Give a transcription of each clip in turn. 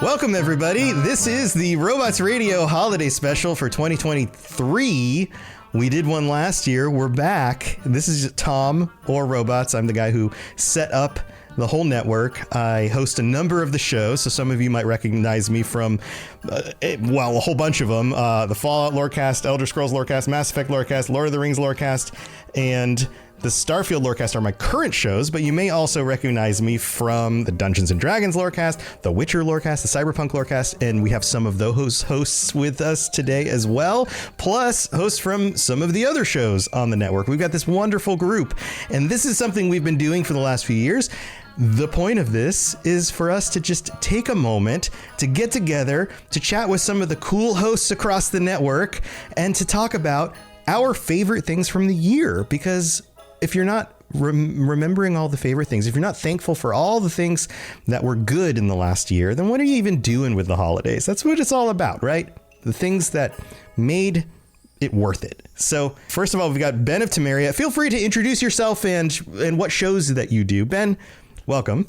Welcome, everybody. This is the Robots Radio Holiday Special for 2023. We did one last year. We're back. This is Tom or Robots. I'm the guy who set up the whole network. I host a number of the shows, so some of you might recognize me from, a whole bunch of them. The Fallout Lorecast, Elder Scrolls Lorecast, Mass Effect Lorecast, Lord of the Rings Lorecast, and the Starfield Lorecast are my current shows, but you may also recognize me from the Dungeons and Dragons Lorecast, the Witcher Lorecast, the Cyberpunk Lorecast, and we have some of those hosts with us today as well, plus hosts from some of the other shows on the network. We've got this wonderful group, and this is something we've been doing for the last few years. The point of this is for us to just take a moment to get together, to chat with some of the cool hosts across the network, and to talk about our favorite things from the year, because if you're not remembering all the favorite things, if you're not thankful for all the things that were good in the last year, then what are you even doing with the holidays? That's what it's all about, right? The things that made it worth it. So first of all, we've got Ben of Temeria. Feel free to introduce yourself and what shows that you do. Ben, welcome.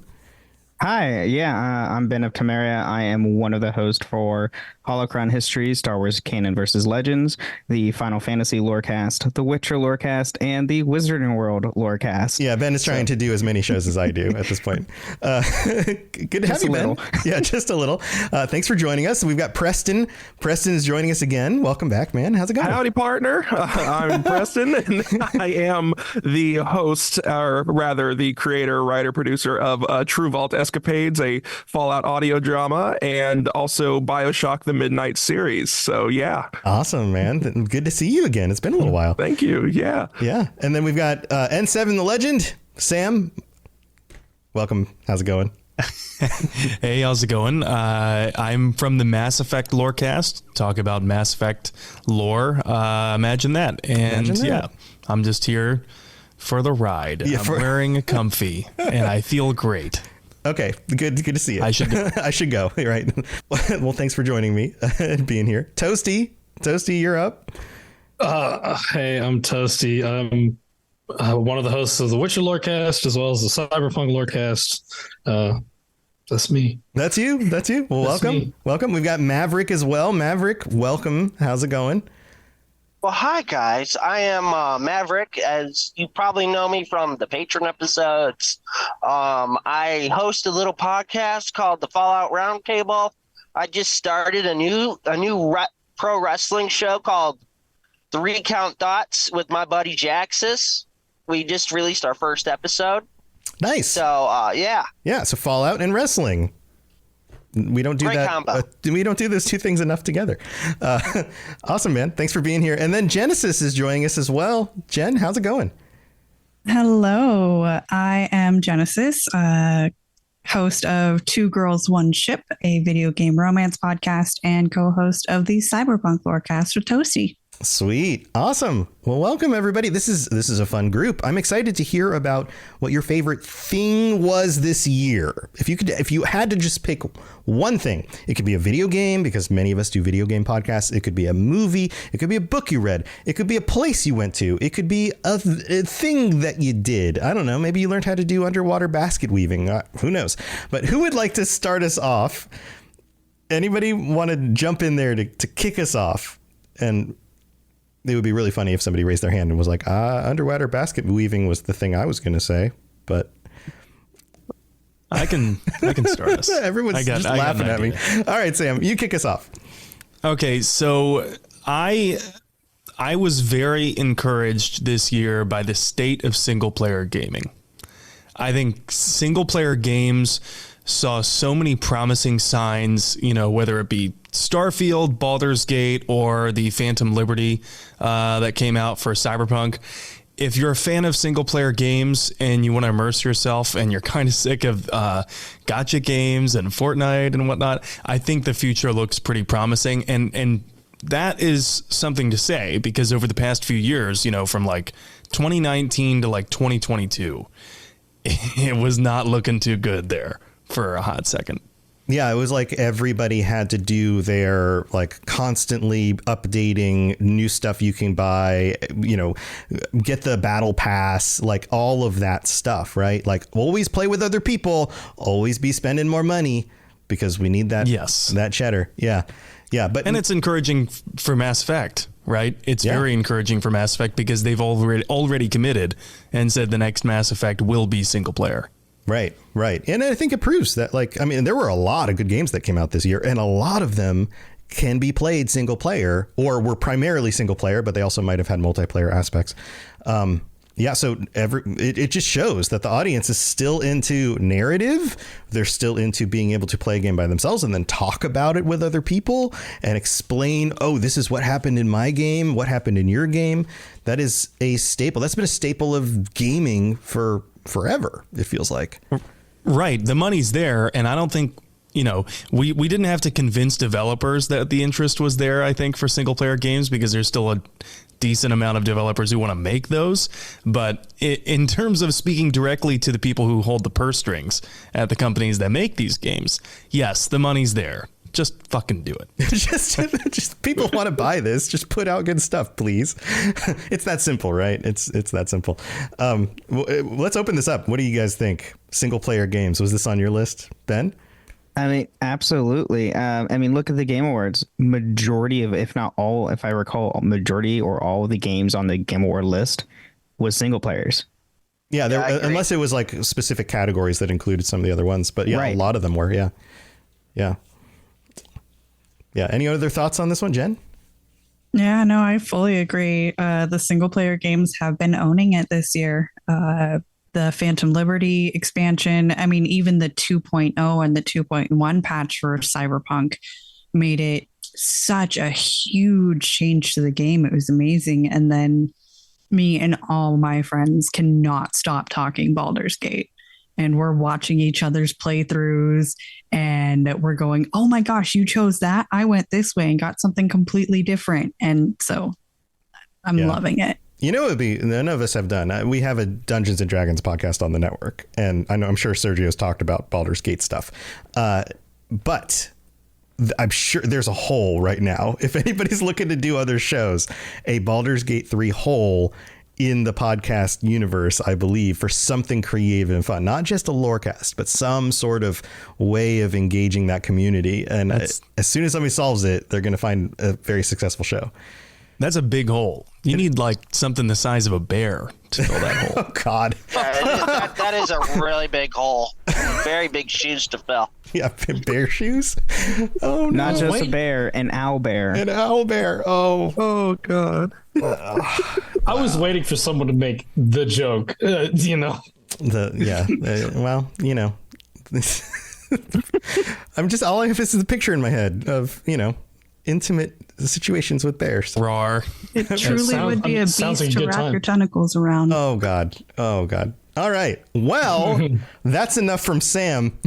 Hi, I'm Ben of Temeria. I am one of the hosts for Holocron Histories, Star Wars Canon versus Legends, the Final Fantasy Lorecast, the Witcher Lorecast, and the Wizarding World Lorecast. Yeah, Ben is trying to do as many shows as I do at this point. Good to have you, Ben. Yeah, just a little. Thanks for joining us. We've got Preston. Preston is joining us again. Welcome back, man. How's it going? Howdy, partner. I'm Preston, and I am the host, or rather the creator, writer, producer of True Vault Escapades, a Fallout audio drama, and also BioShock the Midnight series. So yeah. Awesome, man. Good to see you again. It's been a little while. Thank you. Yeah. Yeah. And then we've got N7 the Legend. Sam, welcome. How's it going? Hey, how's it going? I'm from the Mass Effect Lorecast. Talk about Mass Effect lore. Imagine that. And yeah, I'm just here for the ride. Yeah, I'm wearing a comfy and I feel great. Okay, good to see you. I should go. I should go. Right. Well, thanks for joining me and being here. Toasty, you're up. Hey, I'm Toasty. I'm one of the hosts of the Witcher Lorecast as well as the Cyberpunk Lorecast. That's me. That's you. Well, welcome. We've got Maverick as well. Maverick, welcome. How's it going? Well, hi, guys. I am Maverick, as you probably know me from the Patron episodes. I host a little podcast called the Fallout Roundtable. I just started a new pro wrestling show called 3 Count Dots with my buddy Jaxus. We just released our first episode. Nice. So, yeah. Yeah, so Fallout and wrestling. We don't do Great that. combo. We don't do those two things enough together. Awesome, man. Thanks for being here. And then Genesis is joining us as well. Jen, how's it going? Hello, I am Genesis, host of Two Girls, One Ship, a video game romance podcast, and co-host of the Cyberpunk Lorecast with Toasty. Sweet. Awesome. Well, welcome everybody. This is a fun group. I'm excited to hear about what your favorite thing was this year. If you had to just pick one thing, it could be a video game, because many of us do video game podcasts. It could be a movie. It could be a book you read. It could be a place you went to. It could be a thing that you did. I don't know. Maybe you learned how to do underwater basket weaving. Who knows? But who would like to start us off? Anybody want to jump in there to kick us off? And it would be really funny if somebody raised their hand and was like, underwater basket weaving was the thing I was going to say, but I can start us. Everyone's just laughing at me. All right, Sam, you kick us off. Okay. So I was very encouraged this year by the state of single player gaming. I think single player games saw so many promising signs, whether it be Starfield, Baldur's Gate, or the Phantom Liberty that came out for Cyberpunk. If you're a fan of single player games and you want to immerse yourself and you're kind of sick of gacha games and Fortnite and whatnot, I think the future looks pretty promising. And that is something to say, because over the past few years, from like 2019 to like 2022, it was not looking too good there for a hot second. Yeah, it was like everybody had to do their like constantly updating new stuff you can buy, get the battle pass, like all of that stuff, right? Like always play with other people, always be spending more money. because we need that that cheddar. Yeah. But it's encouraging for Mass Effect, right? It's very encouraging for Mass Effect because they've already committed and said the next Mass Effect will be single player. Right. And I think it proves that, there were a lot of good games that came out this year, and a lot of them can be played single player, or were primarily single player, but they also might have had multiplayer aspects. So it just shows that the audience is still into narrative. They're still into being able to play a game by themselves and then talk about it with other people and explain, oh, this is what happened in my game, what happened in your game. That is a staple. That's been a staple of gaming for forever, it feels like. Right. The money's there, and I don't think, we didn't have to convince developers that the interest was there, I think, for single player games, because there's still a decent amount of developers who want to make those. But in terms of speaking directly to the people who hold the purse strings at the companies that make these games, yes, the money's there. Just fucking do it. just people want to buy this. Just put out good stuff, please. It's that simple, right? It's that simple. Let's open this up. What do you guys think? Single player games. Was this on your list, Ben? I mean, absolutely. Look at the Game Awards. Majority of, if not all, if I recall, majority or all of the games on the Game Award list was single players. Yeah, unless it was like specific categories that included some of the other ones. But yeah, right. A lot of them were. Yeah. Any other thoughts on this one, Jen? Yeah, no, I fully agree. The single player games have been owning it this year. The Phantom Liberty expansion, even the 2.0 and the 2.1 patch for Cyberpunk made it such a huge change to the game. It was amazing. And then me and all my friends cannot stop talking Baldur's Gate. And we're watching each other's playthroughs and we're going, oh my gosh, you chose that. I went this way and got something completely different. And so I'm loving it. It would be, none of us have done. We have a Dungeons and Dragons podcast on the network, and I'm sure Sergio's talked about Baldur's Gate stuff. But I'm sure there's a hole right now. If anybody's looking to do other shows, a Baldur's Gate 3 hole in the podcast universe, I believe, for something creative and fun, not just a Lorecast, but some sort of way of engaging that community. And as soon as somebody solves it, they're going to find a very successful show. That's a big hole. You need something the size of a bear to fill that hole. Oh, God. That is a really big hole. Very big shoes to fill. Yeah, bear shoes? Oh, no. Not just a bear, an owl bear. An owl bear. Oh, God. I was waiting for someone to make the joke, I'm just, all I have is the picture in my head of, intimate situations with bears. Roar. It truly would be a beast to wrap your tentacles around. Oh, God. All right. Well, that's enough from Sam.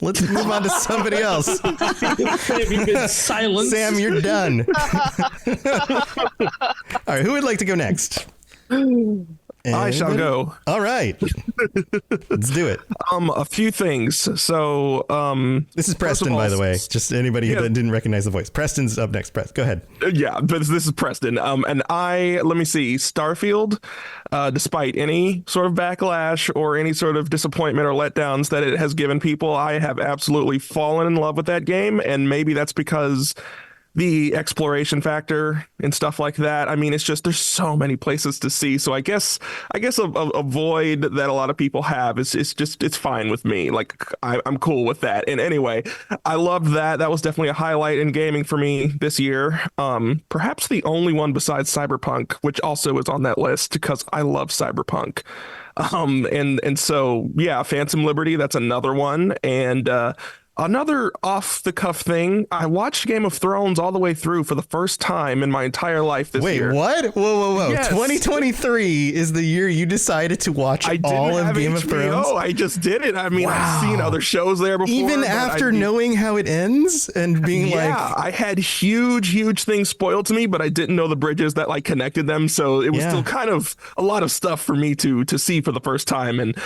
Let's move on to somebody else. You've been silent. Sam, you're done. All right. Who would like to go next? I shall go. All right. Let's do it. A few things. So, this is Preston, by the way. Just anybody that didn't recognize the voice. Preston's up next. Go ahead. Yeah, but this is Preston. And let me see, Starfield, despite any sort of backlash or any sort of disappointment or letdowns that it has given people, I have absolutely fallen in love with that game. And maybe that's because the exploration factor and stuff like that. It's just, there's so many places to see. So I guess a void that a lot of people have is just, it's fine with me. I'm cool with that. And anyway, I loved that. That was definitely a highlight in gaming for me this year. Perhaps the only one besides Cyberpunk, which also is on that list because I love Cyberpunk. And so, yeah, Phantom Liberty, that's another one. And, another off-the-cuff thing, I watched Game of Thrones all the way through for the first time in my entire life this year. Wait, what? Whoa. Yes. 2023 is the year you decided to watch all of Game of Thrones? I just did it. Wow. I've seen other shows there before. Even after knowing how it ends and being I had huge things spoiled to me, but I didn't know the bridges that connected them. So it was still kind of a lot of stuff for me to see for the first time. And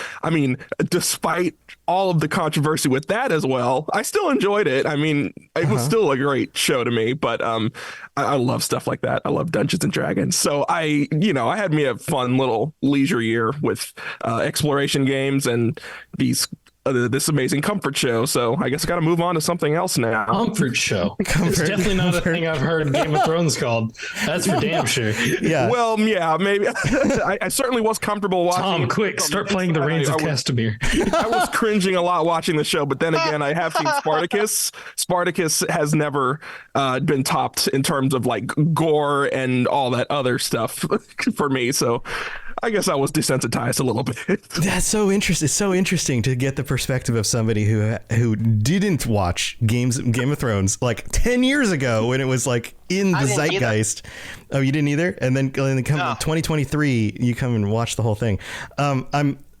despite all of the controversy with that as well, I still enjoyed it. It was still a great show to me, but I love stuff like that. I love Dungeons and Dragons. So I had me a fun little leisure year with exploration games and these this amazing comfort show. So I guess I got to move on to something else now. Comfort show. It's definitely not a thing I've heard Game of Thrones called. That's for damn sure. Yeah. Well, yeah, maybe. I certainly was comfortable watching. Tom, quick, start playing the Reigns of Castamere. I was cringing a lot watching the show, but then again, I have seen Spartacus. Spartacus has never been topped in terms of like gore and all that other stuff for me. So I guess I was desensitized a little bit. That's so interesting. It's so interesting to get the perspective of somebody who didn't watch Game of Thrones like 10 years ago when it was like in the zeitgeist. Oh, you didn't either? And then come in 2023, you come and watch the whole thing.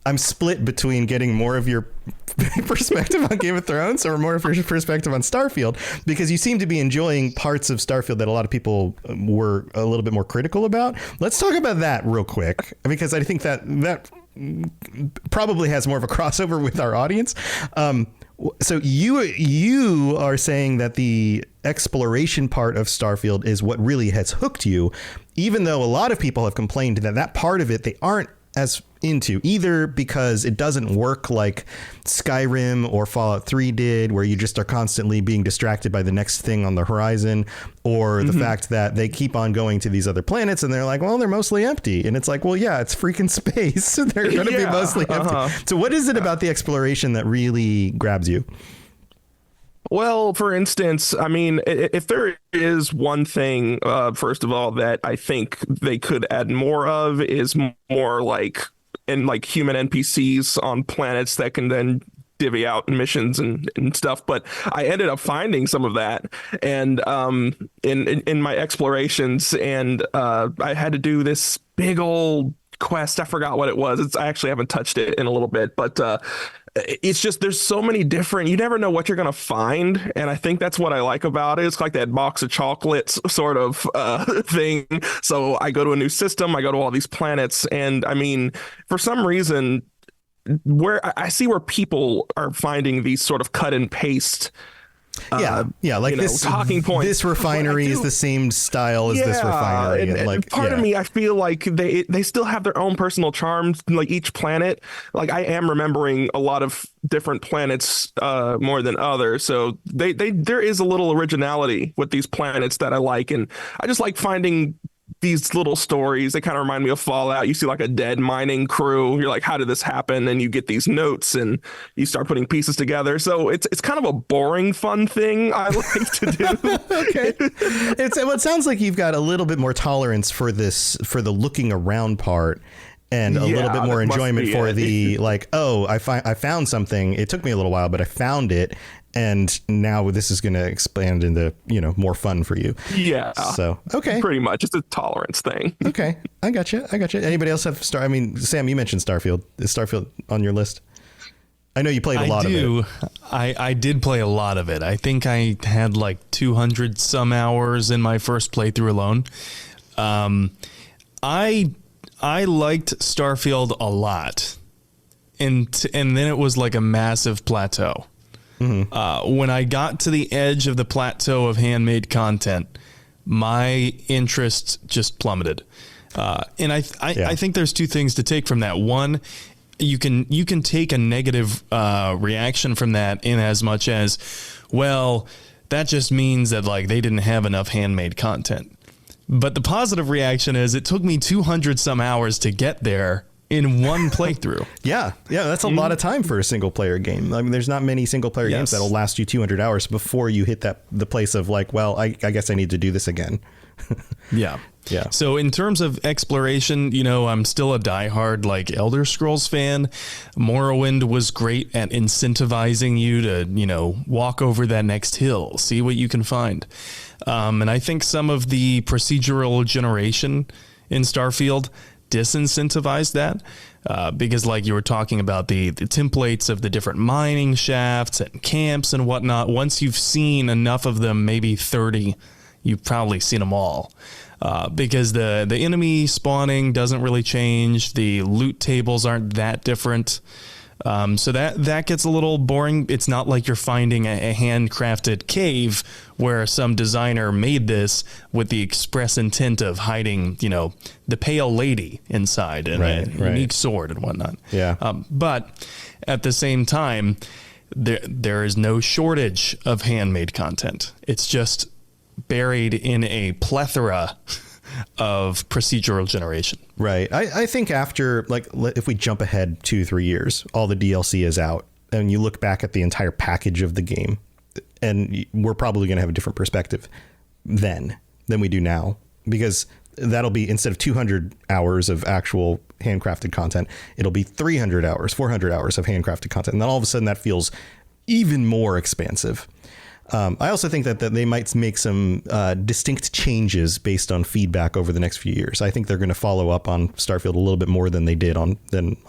I'm split between getting more of your perspective on Game of Thrones or more of your perspective on Starfield, because you seem to be enjoying parts of Starfield that a lot of people were a little bit more critical about. Let's talk about that real quick, because I think that probably has more of a crossover with our audience. So you are saying that the exploration part of Starfield is what really has hooked you, even though a lot of people have complained that part of it they aren't as into, either because it doesn't work like Skyrim or Fallout 3 did, where you just are constantly being distracted by the next thing on the horizon, or the fact that they keep on going to these other planets and they're like, well, they're mostly empty. And it's like, well, yeah, it's freaking space. They're going to be mostly empty. So what is it about the exploration that really grabs you? Well, for instance, I mean, if there is one thing, first of all, that I think they could add more of is more like human NPCs on planets that can then divvy out missions and stuff. But I ended up finding some of that and in my explorations, and I had to do this big old quest. I forgot what it was. I actually haven't touched it in a little bit, but it's just there's so many different, you never know what you're gonna find, and I think that's what I like about it. It's like that box of chocolates sort of thing. So I go to a new system, I go to all these planets, and I mean, for some reason, where I see where people are finding these sort of cut and paste like this talking points. This refinery is the same style as this refinery, and like part of me, I feel like they still have their own personal charms, like each planet. Like I am remembering a lot of different planets more than others, so there is a little originality with these planets that I like, and I just like finding these little stories. They kind of remind me of Fallout. You see like a dead mining crew. You're like, how did this happen? And you get these notes and you start putting pieces together. So it's kind of a boring, fun thing I like to do. Okay. It sounds like you've got a little bit more tolerance for the looking around part, and a little bit more enjoyment for the like, oh, I found something. It took me a little while, but I found it. And now this is going to expand into, more fun for you. Yeah. So, okay. Pretty much. It's a tolerance thing. Okay. I got you. Anybody else have I mean, Sam, you mentioned Starfield. Is Starfield on your list? I know you played a lot of it. I did play a lot of it. I think I had like 200 some hours in my first playthrough alone. I liked Starfield a lot. And then it was like a massive plateau. Mm-hmm. When I got to the edge of the plateau of handmade content, my interest just plummeted. And I think there's two things to take from that. One, you can take a negative reaction from that in as much as, well, that just means that like they didn't have enough handmade content. But the positive reaction is it took me 200 some hours to get there in one playthrough. Yeah, that's a lot of time for a single player game. I mean, there's not many single player games that'll last you 200 hours before you hit the place of like, well, I guess I need to do this again. Yeah. So in terms of exploration, I'm still a diehard like Elder Scrolls fan. Morrowind was great at incentivizing you to, walk over that next hill, see what you can find. And I think some of the procedural generation in Starfield disincentivized that because like you were talking about the templates of the different mining shafts and camps and whatnot. Once you've seen enough of them, maybe 30, you've probably seen them all because the enemy spawning doesn't really change. The loot tables aren't that different. So that gets a little boring. It's not like you're finding a handcrafted cave where some designer made this with the express intent of hiding, the pale lady inside and a unique sword and whatnot. Yeah. But at the same time, there is no shortage of handmade content. It's just buried in a plethora of procedural generation. Right. I think after, if we jump ahead 2-3 years, all the DLC is out and you look back at the entire package of the game, and we're probably going to have a different perspective then than we do now, because that'll be, instead of 200 hours of actual handcrafted content, it'll be 300 hours, 400 hours of handcrafted content. And then all of a sudden that feels even more expansive. I also think that they might make some distinct changes based on feedback over the next few years. I think they're going to follow up on Starfield a little bit more than they did on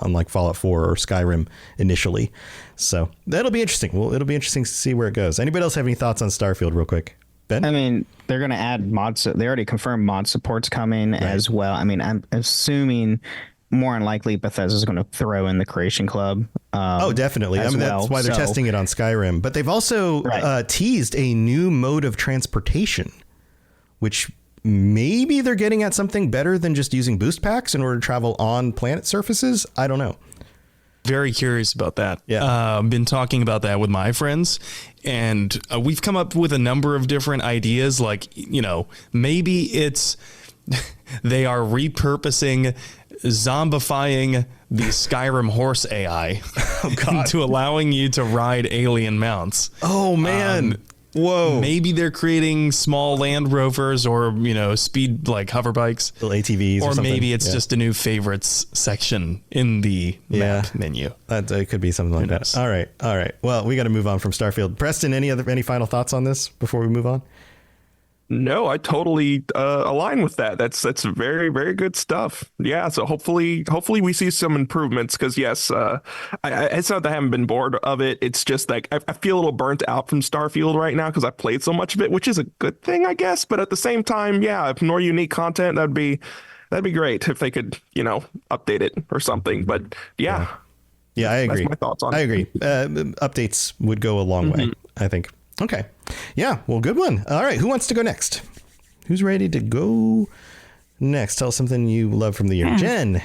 like Fallout 4 or Skyrim initially. So that'll be interesting. Well, it'll be interesting to see where it goes. Anybody else have any thoughts on Starfield real quick? Ben? I mean, they're going to add mods. They already confirmed mod support's coming as well. I mean, I'm assuming more than likely Bethesda's going to throw in the Creation Club. Definitely. I mean, that's why they're testing it on Skyrim. But they've also teased a new mode of transportation, which maybe they're getting at something better than just using boost packs in order to travel on planet surfaces. I don't know. Very curious about that. Yeah. Been talking about that with my friends, and we've come up with a number of different ideas. Like, maybe it's they are repurposing zombifying the Skyrim horse AI into allowing you to ride alien mounts. Oh man. Whoa. Maybe they're creating small Land Rovers or, speed like hover bikes. Little ATVs or something. Maybe it's just a new favorites section in the map menu. It could be something like that. All right. Well, we got to move on from Starfield. Preston, any final thoughts on this before we move on? No, I totally align with that. That's very, very good stuff. Yeah, so hopefully we see some improvements, because yes, it's not that I haven't been bored of it. It's just like I feel a little burnt out from Starfield right now because I played so much of it, which is a good thing, I guess. But at the same time, yeah, if more unique content, that'd be great if they could, update it or something. But yeah, I agree. That's my thoughts on it. I agree. Updates would go a long way, I think. Okay. Yeah. Well, good one. All right. Who wants to go next? Who's ready to go next? Tell us something you love from the year. Jen.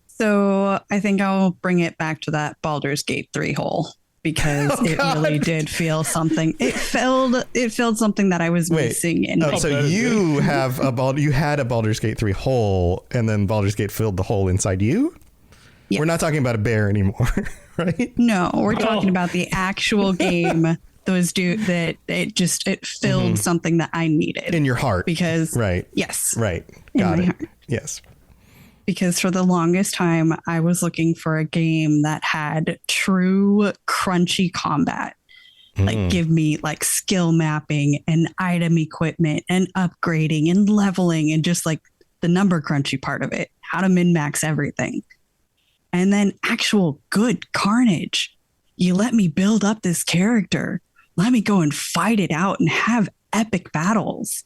So I think I'll bring it back to that Baldur's Gate 3 hole, because it really did feel something. It filled something that I was missing. So you had a Baldur's Gate 3 hole, and then Baldur's Gate filled the hole inside you? Yes. We're not talking about a bear anymore, right? No, we're talking about the actual game. It filled something that I needed in your heart, because yes, right, got it. Heart. Yes, because for the longest time I was looking for a game that had true crunchy combat, like give me like skill mapping and item equipment and upgrading and leveling and just like the number crunchy part of it, how to min-max everything, and then actual good carnage. You let me build up this character. Let me go and fight it out and have epic battles.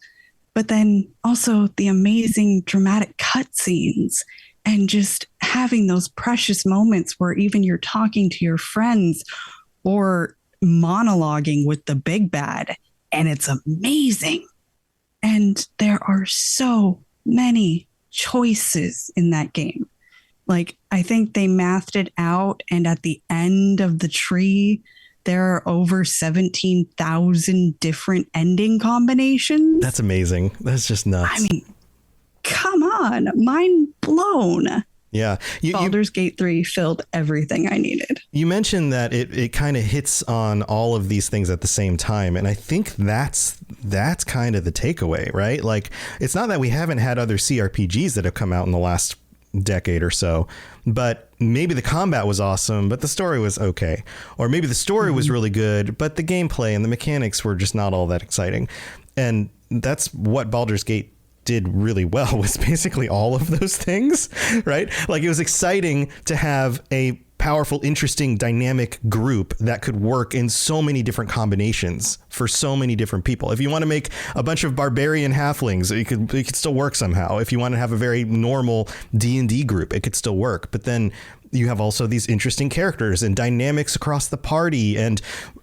But then also the amazing dramatic cutscenes and just having those precious moments where even you're talking to your friends or monologuing with the big bad, and it's amazing. And there are so many choices in that game. Like, I think they mathed it out, and at the end of the tree, there are over 17,000 different ending combinations. That's amazing. That's just nuts. I mean, come on, mind blown. Yeah. Baldur's Gate 3 filled everything I needed. You mentioned that it kind of hits on all of these things at the same time. And I think that's kind of the takeaway, right? Like, it's not that we haven't had other CRPGs that have come out in the last decade or so, but maybe the combat was awesome, but the story was okay. Or maybe the story was really good, but the gameplay and the mechanics were just not all that exciting. And that's what Baldur's Gate did really well, was basically all of those things, right? Like, it was exciting to have a powerful, interesting, dynamic group that could work in so many different combinations for so many different people. If you want to make a bunch of barbarian halflings, it could still work somehow. If you want to have a very normal D&D group, it could still work. But then you have also these interesting characters and dynamics across the party, and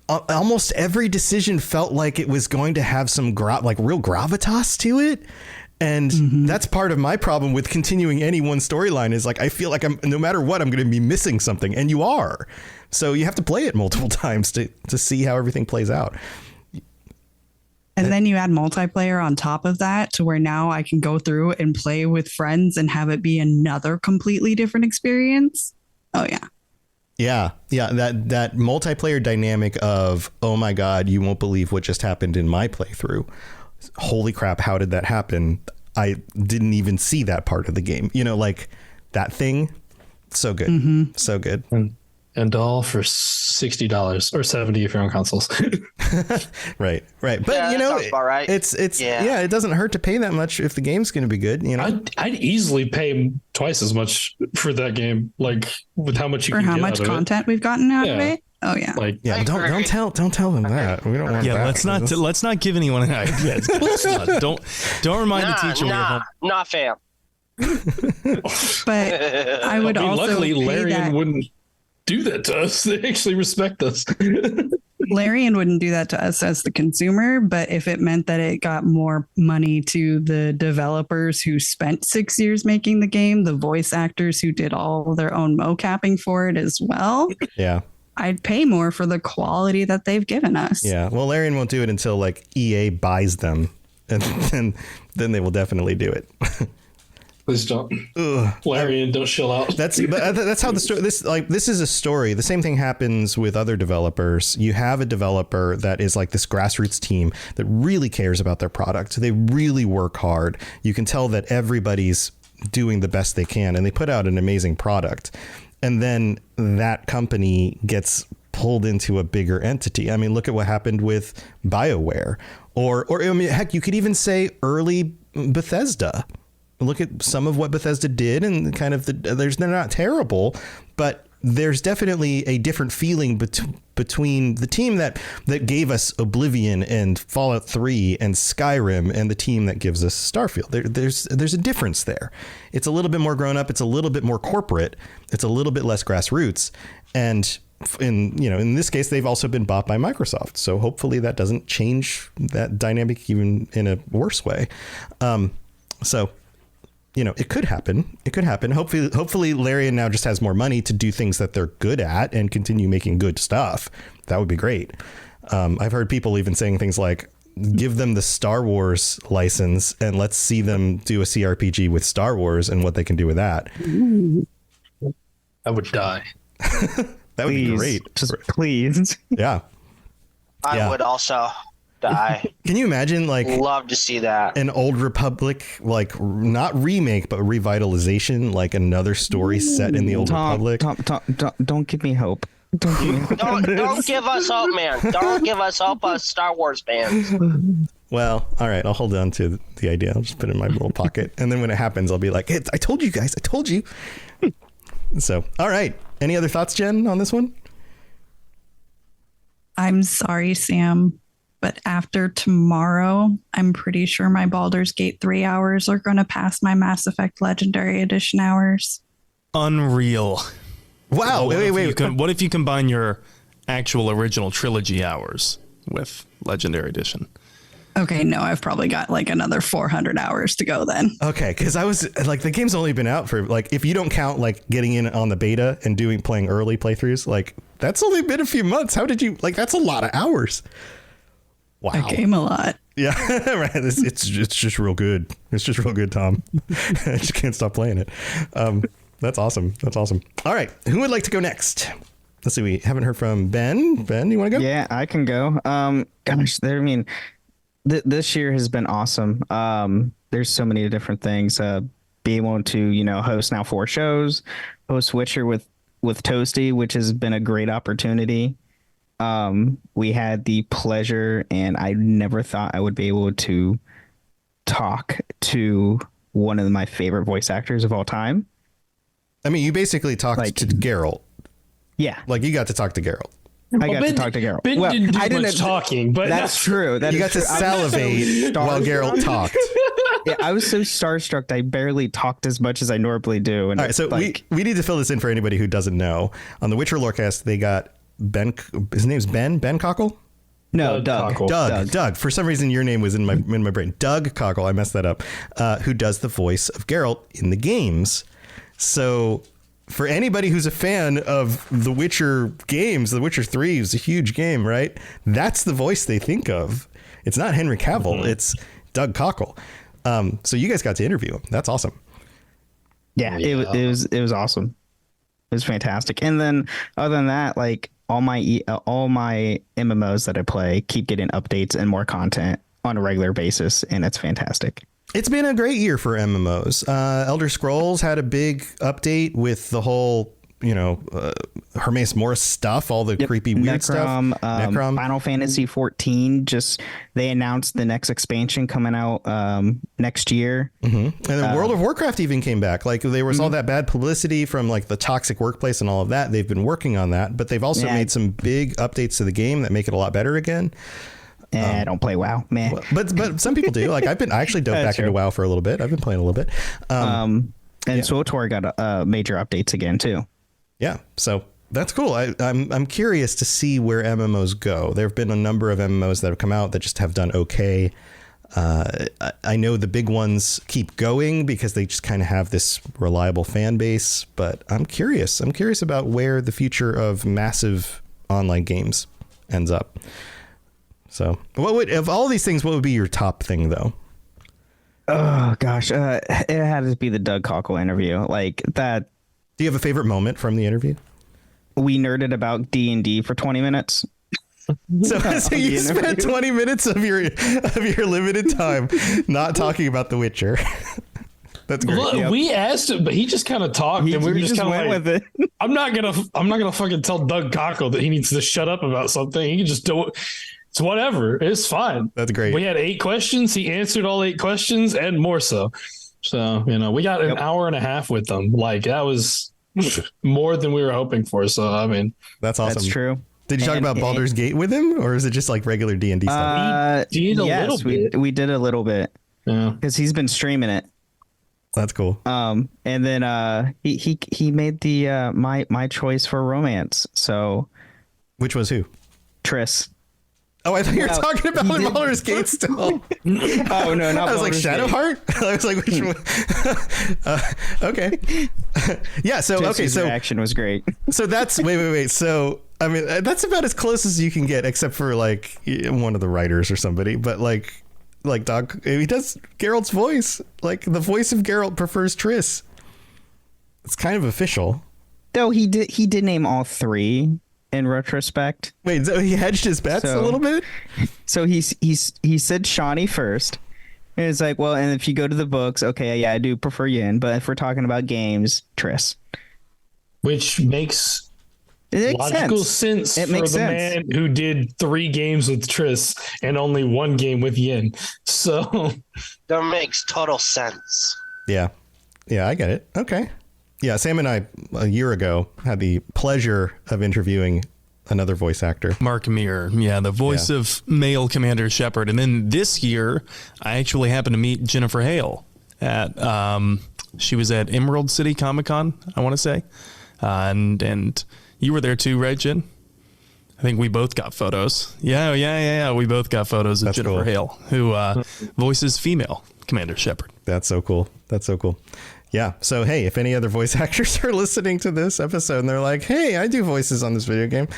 almost every decision felt like it was going to have some real gravitas to it. And that's part of my problem with continuing any one storyline is like, I feel like no matter what, I'm going to be missing something, and you are. So you have to play it multiple times to see how everything plays out. And then you add multiplayer on top of that to where now I can go through and play with friends and have it be another completely different experience. Oh, yeah. Yeah. That multiplayer dynamic of, oh, my God, you won't believe what just happened in my playthrough. Holy crap, how did that happen? I didn't even see that part of the game. Like that thing. So good. So good. And all for $60 or $70 if you're on consoles. Right. But that sounds about right. It's it doesn't hurt to pay that much if the game's going to be good. I'd easily pay twice as much for that game, like with how much you for can how get much out of content we've gotten out of Yeah. it. Oh yeah. Like, don't tell them that. We don't want that. Let's not give anyone an idea. Don't remind the teacher. Nah, fam. But I would also luckily pay Larian that. wouldn't do that to us. They actually respect us. Larian wouldn't do that to us as the consumer, but if it meant that it got more money to the developers who spent 6 years making the game, the voice actors who did all their own mocapping for it as well, Yeah. I'd pay more for the quality that they've given us. Yeah. Well, Larian won't do it until like EA buys them, and then they will definitely do it. Please don't. Larian, don't chill out. That's how the story. This is a story. The same thing happens with other developers. You have a developer that is like this grassroots team that really cares about their product. They really work hard. You can tell that everybody's doing the best they can, and they put out an amazing product. And then that company gets pulled into a bigger entity. I mean, look at what happened with BioWare, or I mean, heck, you could even say early Bethesda. Look at some of what Bethesda did, and kind of they're not terrible, but there's definitely a different feeling between the team that gave us Oblivion and Fallout 3 and Skyrim and the team that gives us Starfield. There's a difference there. It's a little bit more grown up. It's a little bit more corporate. It's a little bit less grassroots. And in this case, they've also been bought by Microsoft. So hopefully that doesn't change that dynamic even in a worse way. It could happen. It could happen. Hopefully Larian now just has more money to do things that they're good at and continue making good stuff. That would be great. I've heard people even saying things like, give them the Star Wars license and let's see them do a CRPG with Star Wars and what they can do with that. I would die. That would be great. Just please. Yeah. I would also die. Can you imagine love to see that an Old Republic, not remake, but revitalization, like another story set in the Old Republic? Don't give me hope. Don't give me hope. Don't give us hope, man. Don't give us hope, us Star Wars fans. Well, all right. I'll hold on to the idea. I'll just put it in my little pocket. And then when it happens, I'll be like, hey, I told you guys. I told you. So, all right. Any other thoughts, Jen, on this one? I'm sorry, Sam, but after tomorrow, I'm pretty sure my Baldur's Gate 3 hours are going to pass my Mass Effect Legendary Edition hours. Unreal. Wow. Wait. What if you combine your actual original trilogy hours with Legendary Edition? Okay, no, I've probably got another 400 hours to go then. Okay, because I was the game's only been out for if you don't count getting in on the beta and playing early playthroughs, that's only been a few months. How did you that's a lot of hours? Wow. I game a lot. Yeah, right. It's just real good. It's just real good, Tom. I just can't stop playing it. That's awesome. That's awesome. All right, who would like to go next? Let's see. We haven't heard from Ben. Ben, you want to go? Yeah, I can go. This year has been awesome. There's so many different things. Being able to, host now 4 shows, host Witcher with Toasty, which has been a great opportunity. We had the pleasure, and I never thought I would be able to talk to one of my favorite voice actors of all time. I mean, you basically talked to Geralt. Yeah, Like you got to talk to Geralt. I got to talk to Geralt. Ben didn't do much talking, but That's true. You got to salivate while Geralt talked. Yeah, I was so starstruck. I barely talked as much as I normally do. And All right, so we need to fill this in for anybody who doesn't know. On the Witcher Lorecast, they got Ben. His name's Ben Cockle. No, Doug. Doug. For some reason, your name was in my brain. Doug Cockle. I messed that up. Who does the voice of Geralt in the games? So, for anybody who's a fan of the Witcher games, The Witcher 3 is a huge game, right? That's the voice they think of. It's not Henry Cavill. It's Doug Cockle. So you guys got to interview him. That's awesome. Yeah, it was awesome. It was fantastic. And then other than that, like all my MMOs that I play keep getting updates and more content on a regular basis, and it's fantastic. It's been a great year for MMOs. Elder Scrolls had a big update with the whole, Hermaeus Morris stuff, all the creepy weird stuff. Necrom. Final Fantasy 14, they announced the next expansion coming out next year. Mm-hmm. And then World of Warcraft even came back. Like there was all that bad publicity from like the toxic workplace and all of that. They've been working on that, but they've also made some big updates to the game that make it a lot better again. I don't play WoW, man. But some people do. Like I actually dove back into WoW for a little bit. I've been playing a little bit. And SWTOR got major updates again too. Yeah, so that's cool. I'm curious to see where MMOs go. There have been a number of MMOs that have come out that just have done okay. I know the big ones keep going because they just kind of have this reliable fan base. But I'm curious. I'm curious about where the future of massive online games ends up. So, of all these things, what would be your top thing, though? Oh gosh, it had to be the Doug Cockle interview. Like that. Do you have a favorite moment from the interview? We nerded about D&D for 20 minutes. So you spent 20 minutes of your limited time not talking about The Witcher. That's great. Well, we asked him, but he just kind of talked, and we were just kind of like, with it. I'm not gonna fucking tell Doug Cockle that he needs to shut up about something. He can just do it. It's whatever. It's fine. That's great. We had 8 questions. He answered all 8 questions and more so. So, we got an hour and a half with them. Like that was more than we were hoping for. So, I mean, that's awesome. That's true. Did you talk about Baldur's Gate with him, or is it just like regular D&D stuff? We did a little bit. We did a little bit. Yeah. Because he's been streaming it. That's cool. And then he made the my choice for romance. So, which was who? Triss. Oh, I thought you were talking about Baldur's Gate still. Oh no, not I was like Shadowheart. I was like, which one? Okay. Yeah. So Triss's reaction was great. So that's wait. So I mean, that's about as close as you can get, except for like one of the writers or somebody. But like Doc, he does Geralt's voice. Like the voice of Geralt prefers Triss. It's kind of official. Though he did name all 3. In retrospect, wait, so he hedged his bets a little bit. So he said Shawnee first, and it's like, well, and if you go to the books, okay, yeah, I do prefer Yin, but if we're talking about games, Triss, which makes logical sense for the man who did 3 games with Triss and only 1 game with Yin. So that makes total sense. Yeah, I get it. Okay. Yeah, Sam and I, a year ago, had the pleasure of interviewing another voice actor. Mark Meer. Yeah, the voice of male Commander Shepard. And then this year, I actually happened to meet Jennifer Hale at, she was at Emerald City Comic-Con, I want to say. And you were there too, right, Jen? I think we both got photos. Yeah. We both got photos of Jennifer Hale, who voices female Commander Shepard. That's so cool. Yeah. So, hey, if any other voice actors are listening to this episode and they're like, hey, I do voices on this video game.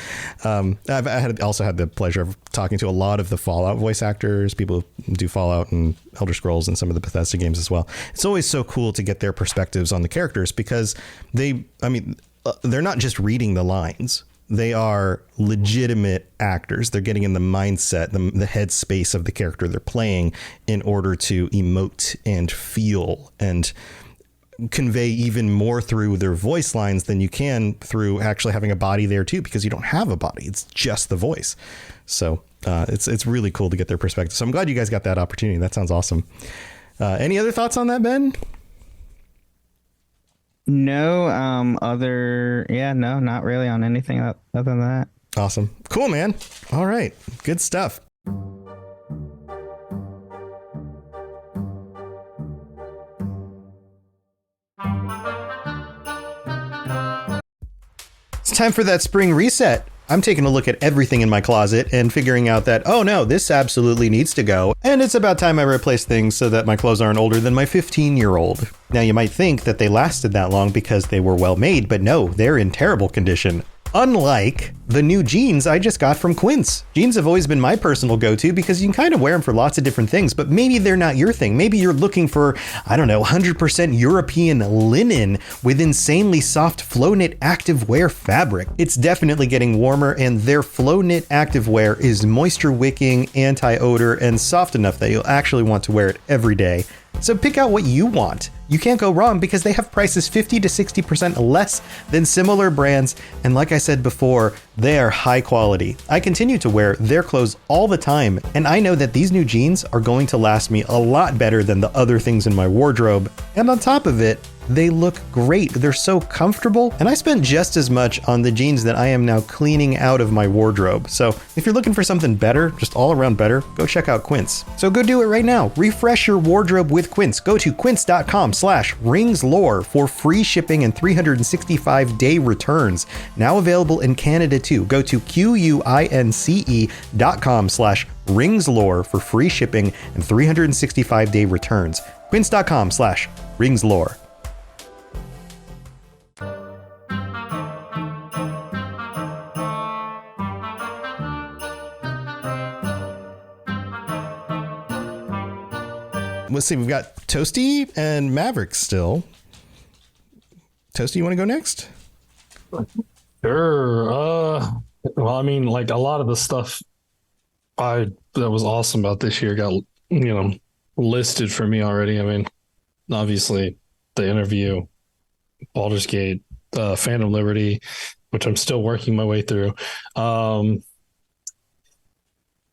I've also had the pleasure of talking to a lot of the Fallout voice actors, people who do Fallout and Elder Scrolls and some of the Bethesda games as well. It's always so cool to get their perspectives on the characters because they're not just reading the lines. They are legitimate actors. They're getting in the mindset, the headspace of the character they're playing in order to emote and feel and convey even more through their voice lines than you can through actually having a body there too, because you don't have a body. It's just the voice. So it's really cool to get their perspective. So I'm glad you guys got that opportunity. That sounds awesome. Any other thoughts on that, Ben? No, no, not really on anything other than that. Awesome. Cool, man. All right. Good stuff. It's time for that spring reset. I'm taking a look at everything in my closet and figuring out that, oh no, this absolutely needs to go. And it's about time I replace things so that my clothes aren't older than my 15-year-old. Now you might think that they lasted that long because they were well made, but no, they're in terrible condition. Unlike the new jeans I just got from Quince. Jeans have always been my personal go-to because you can kind of wear them for lots of different things, but maybe they're not your thing. Maybe you're looking for, 100% European linen with insanely soft flow knit activewear fabric. It's definitely getting warmer, and their flow knit activewear is moisture wicking, anti-odor, and soft enough that you'll actually want to wear it every day. So pick out what you want. You can't go wrong because they have prices 50 to 60% less than similar brands. And like I said before, they are high quality. I continue to wear their clothes all the time, and I know that these new jeans are going to last me a lot better than the other things in my wardrobe. And on top of it, they look great. They're so comfortable, and I spent just as much on the jeans that I am now cleaning out of my wardrobe. So if you're looking for something better, just all around better, go check out Quince. So go do it right now. Refresh your wardrobe with Quince. Go to quince.com/ringslore for free shipping and 365-day returns. Now available in Canada too. Go to quince.com/ringslore for free shipping and 365-day returns. Quince.com/ringslore. Let's see, we've got Toasty and Maverick still. Toasty, you want to go next? Sure. Well, I mean, like a lot of the stuff that was awesome about this year got, listed for me already. I mean, obviously the interview, Baldur's Gate, Phantom Liberty, which I'm still working my way through. Oh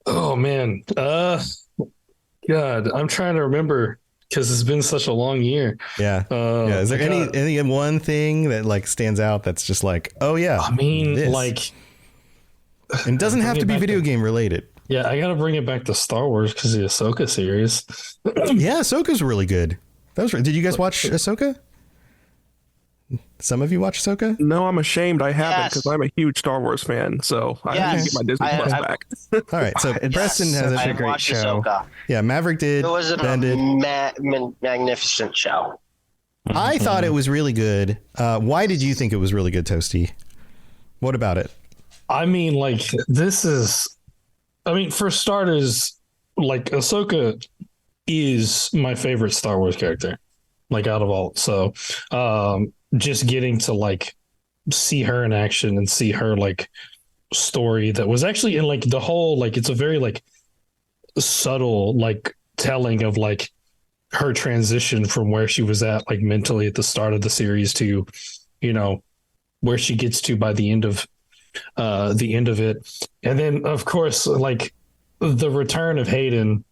man. God, I'm trying to remember because it's been such a long year. Yeah. Is there any one thing that like stands out that's just like, oh yeah? I mean, this. like, it doesn't have to be video game related. Yeah, I got to bring it back to Star Wars because the Ahsoka series. Yeah, Ahsoka's really good. Did you guys watch Ahsoka? Some of you watch Ahsoka? No, I'm ashamed I haven't because I'm a huge Star Wars fan. So I have to get my Disney Plus back. All right, so Preston has a great show. Ahsoka. Yeah, Maverick did. It was a magnificent show. I thought it was really good. Why did you think it was really good, Toasty? What about it? I mean, like, for starters, like, Ahsoka is my favorite Star Wars character, like, out of all. So, just getting to like see her in action and see her like story that was actually in like the whole, like, it's a very like subtle like telling of like her transition from where she was at like mentally at the start of the series to, where she gets to by the end of it. And then of course, like the return of Hayden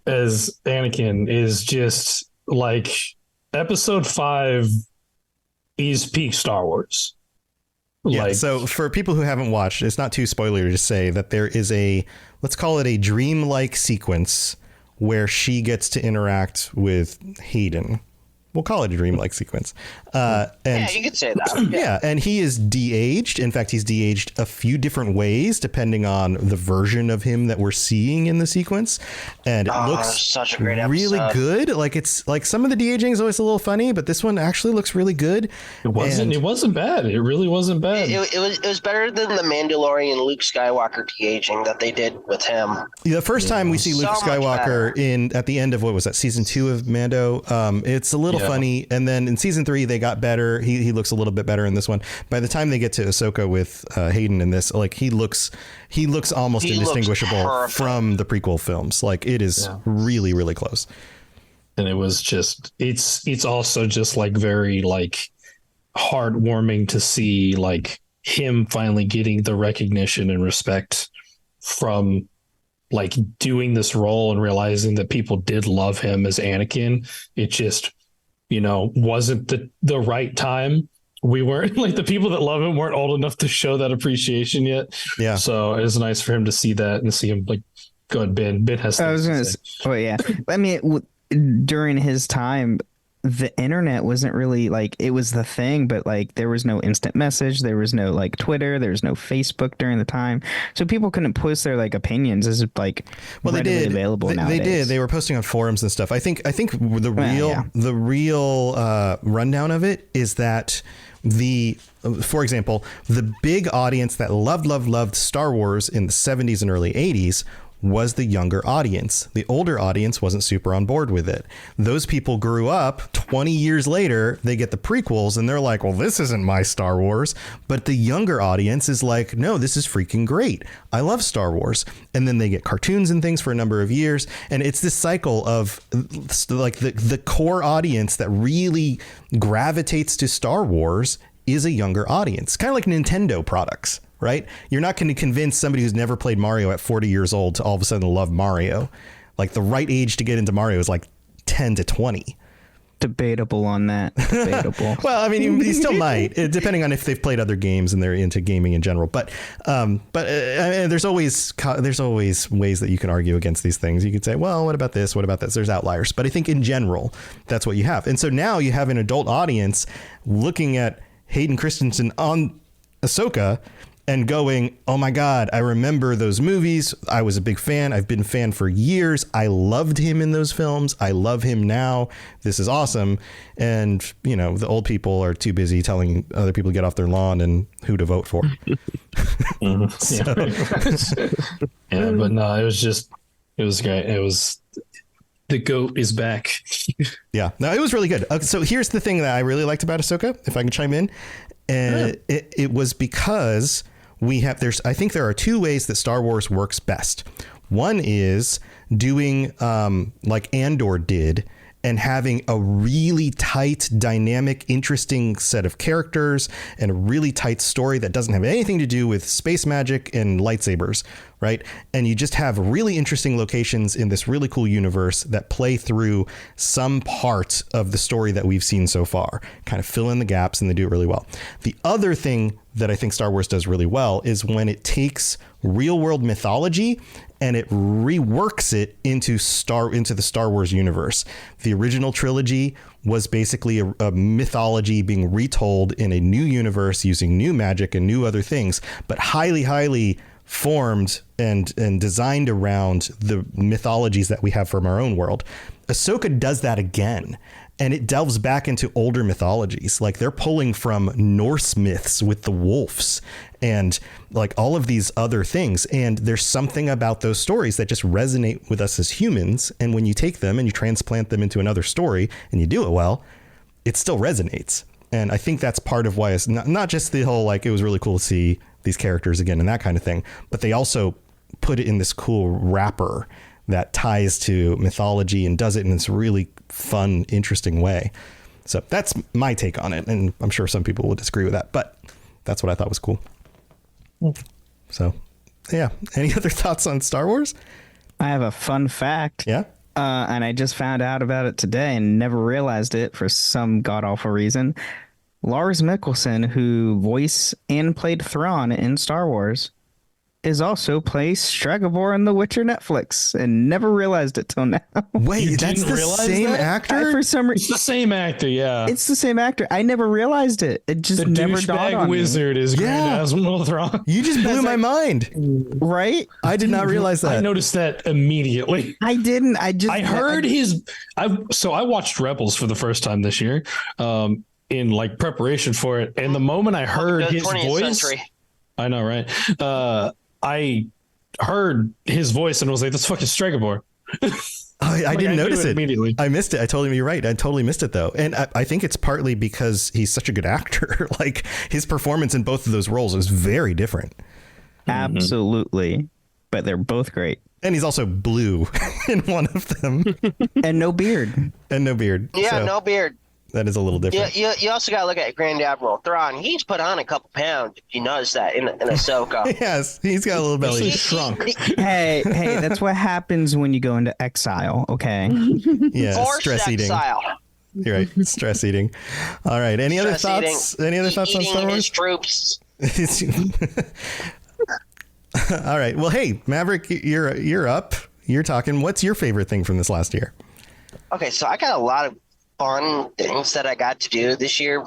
as Anakin is just like episode 5 is peak Star Wars. Yeah, so for people who haven't watched, it's not too spoiler to say that there is let's call it a dreamlike sequence where she gets to interact with Hayden. We'll call it a dreamlike sequence. And yeah, you could say that. Yeah, and he is de-aged. In fact, he's de-aged a few different ways depending on the version of him that we're seeing in the sequence. And it looks such a great really episode. good. Like, it's like some of the de-aging is always a little funny, but this one actually looks really good. It wasn't bad. It really wasn't bad. It was better than the Mandalorian Luke Skywalker de-aging that they did with him. The first time we see Luke Skywalker at the end of, what was that, season 2 of Mando, it's a little funny. And then in season 3 they got better. He looks a little bit better in this one. By the time they get to Ahsoka with Hayden in this, like he looks almost indistinguishable from the prequel films. Like it is really, really close. And it was just it's also just like very like heartwarming to see like him finally getting the recognition and respect from like doing this role and realizing that people did love him as Anakin. It just, wasn't the right time. We weren't like the people that love him weren't old enough to show that appreciation yet. Yeah. So it was nice for him to see that and see him like, go ahead, Ben. Ben has. I was going to say, oh yeah. I mean, during his time, the internet wasn't really like, it was the thing, but like there was no instant message, there was no like Twitter, there was no Facebook during the time, so people couldn't post their like opinions as like readily available nowadays. They did. They were posting on forums and stuff. I think the real rundown of it is that for example, the big audience that loved Star Wars in the 70s and early 80s was the younger audience. The older audience wasn't super on board with it. Those people grew up 20 years later, they get the prequels and they're like, well, this isn't my Star Wars. But the younger audience is like, no, this is freaking great. I love Star Wars. And then they get cartoons and things for a number of years. And it's this cycle of like the core audience that really gravitates to Star Wars is a younger audience, kind of like Nintendo products. Right? You're not going to convince somebody who's never played Mario at 40 years old to all of a sudden love Mario. Like the right age to get into Mario is like 10 to 20. Debatable on that. Debatable. Well, I mean, you still might, depending on if they've played other games and they're into gaming in general. But there's always ways that you can argue against these things. You could say, well, what about this? What about this? There's outliers. But I think in general, that's what you have. And so now you have an adult audience looking at Hayden Christensen on Ahsoka and going, oh my God, I remember those movies. I was a big fan. I've been a fan for years. I loved him in those films. I love him now. This is awesome. And, the old people are too busy telling other people to get off their lawn and who to vote for. Yeah, but no, it was great. It was, the GOAT is back. Yeah, no, it was really good. So here's the thing that I really liked about Ahsoka, if I can chime in. And it was because I think there are two ways that Star Wars works best. One is doing like Andor did and having a really tight, dynamic, interesting set of characters and a really tight story that doesn't have anything to do with space magic and lightsabers, right? And you just have really interesting locations in this really cool universe that play through some part of the story that we've seen so far, kind of fill in the gaps, and they do it really well. The other thing that I think Star Wars does really well is when it takes real world mythology and it reworks it into the Star Wars universe. The original trilogy was basically a mythology being retold in a new universe using new magic and new other things, but highly formed and designed around the mythologies that we have from our own world. Ahsoka does that again. And it delves back into older mythologies. Like they're pulling from Norse myths with the wolves and like all of these other things. And there's something about those stories that just resonate with us as humans. And when you take them and you transplant them into another story and you do it well, it still resonates. And I think that's part of why it's not just the whole, like, it was really cool to see these characters again and that kind of thing, but they also put it in this cool wrapper that ties to mythology and does it in this really fun, interesting way. So that's my take on it. And I'm sure some people will disagree with that, but that's what I thought was cool. So yeah. Any other thoughts on Star Wars? I have a fun fact. Yeah. And I just found out about it today and never realized it for some god-awful reason. Lars Mikkelsen, who voiced and played Thrawn in Star Wars, is also plays Stregobor in The Witcher Netflix, and never realized it till now. Wait, that's the same actor? For some reason, It's the same actor, yeah. it's the same actor. I never realized it. It just never dawned on douchebag wizard is Grand Yeah. Admiral Thrawn. You just blew my mind. me. Right? I did not realize that. I noticed that immediately. I didn't. I heard I watched Rebels for the first time this year, in like preparation for it, and the moment I heard his 20th voice, century. I know, right? I heard his voice and was like, "That's fucking Stregobor." I didn't notice knew it immediately. I missed it. You're right. I totally missed it though. And I think it's partly because he's such a good actor. Like his performance in both of those roles is very different. Absolutely. But they're both great. And he's also blue in one of them. And no beard. And no beard. Yeah, So no beard. that is a little different. You also got to look at Grand Admiral Thrawn. He's put on a couple pounds. If you notice that in Ahsoka. Yes, he's got a little belly. He's shrunk. Hey, that's what happens when you go into exile, okay? Yeah, Forced stress eating. exile. You're right. Stress eating. All right. Any other thoughts? Any other thoughts on Star Wars? His troops. All right. Well, hey, Maverick, you're up. You're talking. What's your favorite thing from this last year? Okay, so I got a lot of fun things that I got to do this year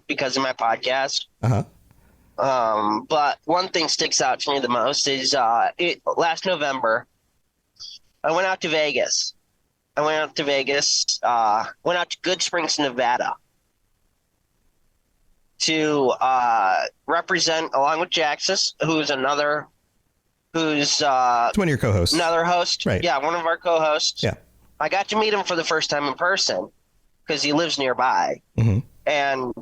because of my podcast. But one thing sticks out to me the most is last November, I went out to Vegas. Went out to Good Springs, Nevada to represent, along with Jaxus, who's it's one of your co-hosts. Another host. Right. Yeah, one of our co-hosts. Yeah. I got to meet him for the first time in person because he lives nearby. Mm-hmm. And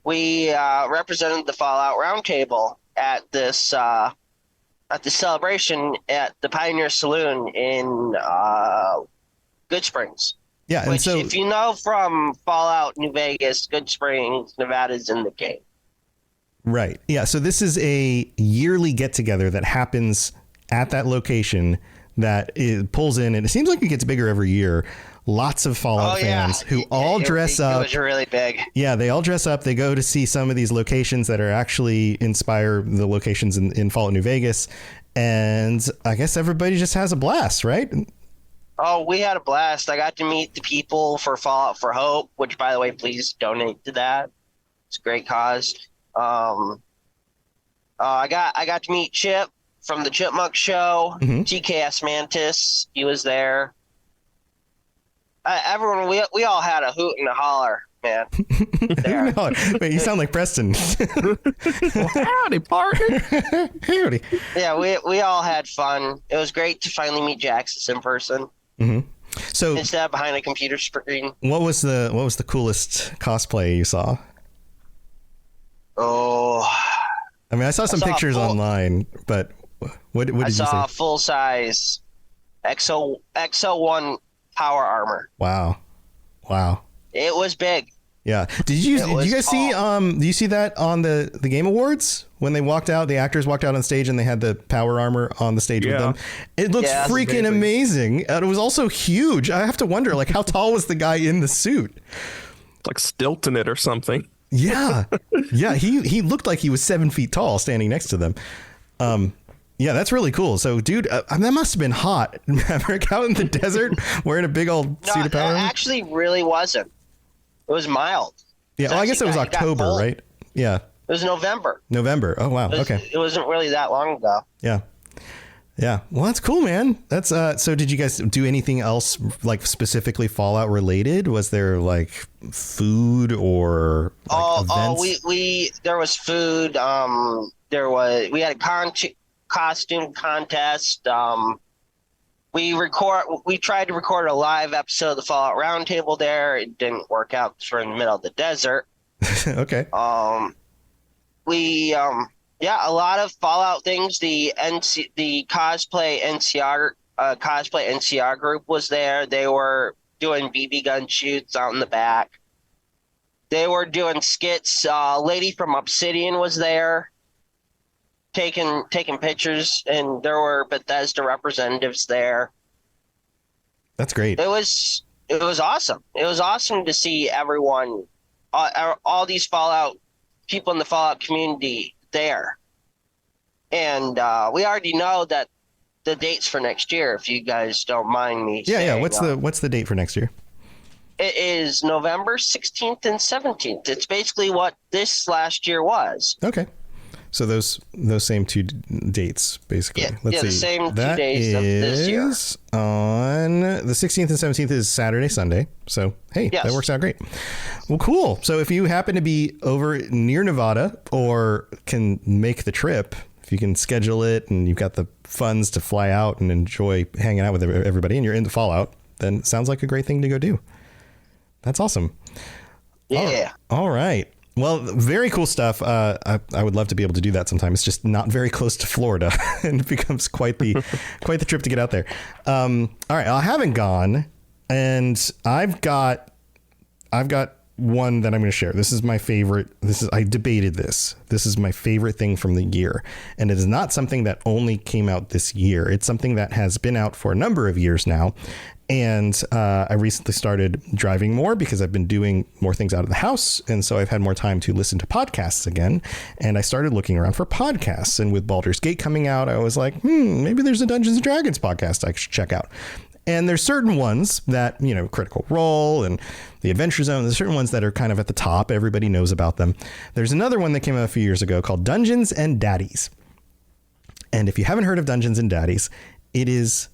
we represented the Fallout Roundtable at this celebration at the Pioneer Saloon in Good Springs. Yeah, and which, so if you know from Fallout New Vegas, Good Springs, Nevada's in the game. Right. Yeah. So this is a yearly get together that happens at that location that it pulls in, and it seems like it gets bigger every year. Lots of Fallout fans who all dress up. It was really big. Yeah, they all dress up. They go to see some of these locations that are actually inspire the locations in Fallout New Vegas. And I guess everybody just has a blast, right? Oh, we had a blast. I got to meet the people for Fallout for Hope, which, by the way, please donate to that. It's a great cause. I got to meet Chip from the Chipmunk Show. Mm-hmm. TKS Mantis, he was there. Everyone, we all had a hoot and a holler, man. There. Wait, you sound like Preston. Howdy, partner. Howdy. Yeah, we all had fun. It was great to finally meet Jaxus in person. Mm-hmm. So instead of behind a computer screen. What was the coolest cosplay you saw? Oh, I mean, I saw some pictures online, but what did you say? I saw full size XO1 power armor. Wow. It was big. Yeah. Did you guys see do you see that on the Game Awards when they walked out, the actors walked out on stage and they had the power armor on the stage with them? It looks freaking amazing. And it was also huge. I have to wonder, like, how tall was the guy in the suit? It's like stilting it or something. Yeah. Yeah, he looked like he was 7 feet tall standing next to them. Yeah, that's really cool. So, dude, that must have been hot. Maverick out in the desert wearing a big old suit of power armor? No, it actually really wasn't. It was mild. Yeah, well, I guess it was October, right? Yeah. It was November. Oh, wow. Okay. It wasn't really that long ago. Yeah. Yeah. Well, that's cool, man. That's so did you guys do anything else like specifically Fallout related? Was there like food or like events? We there was food. We had a costume contest. We tried to record a live episode of the Fallout Roundtable there. It didn't work out because we're in the middle of the desert. Okay. A lot of Fallout things. The cosplay NCR group was there. They were doing BB gun shoots out in the back. They were doing skits. Lady from Obsidian was there, taking pictures, and there were Bethesda representatives there. That's great. It was awesome. It was awesome to see everyone, all these Fallout people in the Fallout community there. And we already know that the dates for next year, if you guys don't mind me saying. What's the date for next year? It is November 16th and 17th. It's basically what this last year was. Okay. So those same two dates, basically. Yeah, the same 2 days of this year. On the 16th and 17th is Saturday, Sunday. So, hey, That works out great. Well, cool. So if you happen to be over near Nevada or can make the trip, if you can schedule it and you've got the funds to fly out and enjoy hanging out with everybody and you're into Fallout, then it sounds like a great thing to go do. That's awesome. Yeah. All right. Well, very cool stuff. I would love to be able to do that sometime. It's just not very close to Florida, and it becomes quite the trip to get out there. All right, I haven't gone, and I've got one that I'm going to share. This is my favorite. I debated this. This is my favorite thing from the year. And it is not something that only came out this year. It's something that has been out for a number of years now. And I recently started driving more because I've been doing more things out of the house. And so I've had more time to listen to podcasts again. And I started looking around for podcasts. And with Baldur's Gate coming out, I was like, maybe there's a Dungeons and Dragons podcast I should check out. And there's certain ones that, Critical Role and the Adventure Zone, there's certain ones that are kind of at the top. Everybody knows about them. There's another one that came out a few years ago called Dungeons and Daddies. And if you haven't heard of Dungeons and Daddies, it is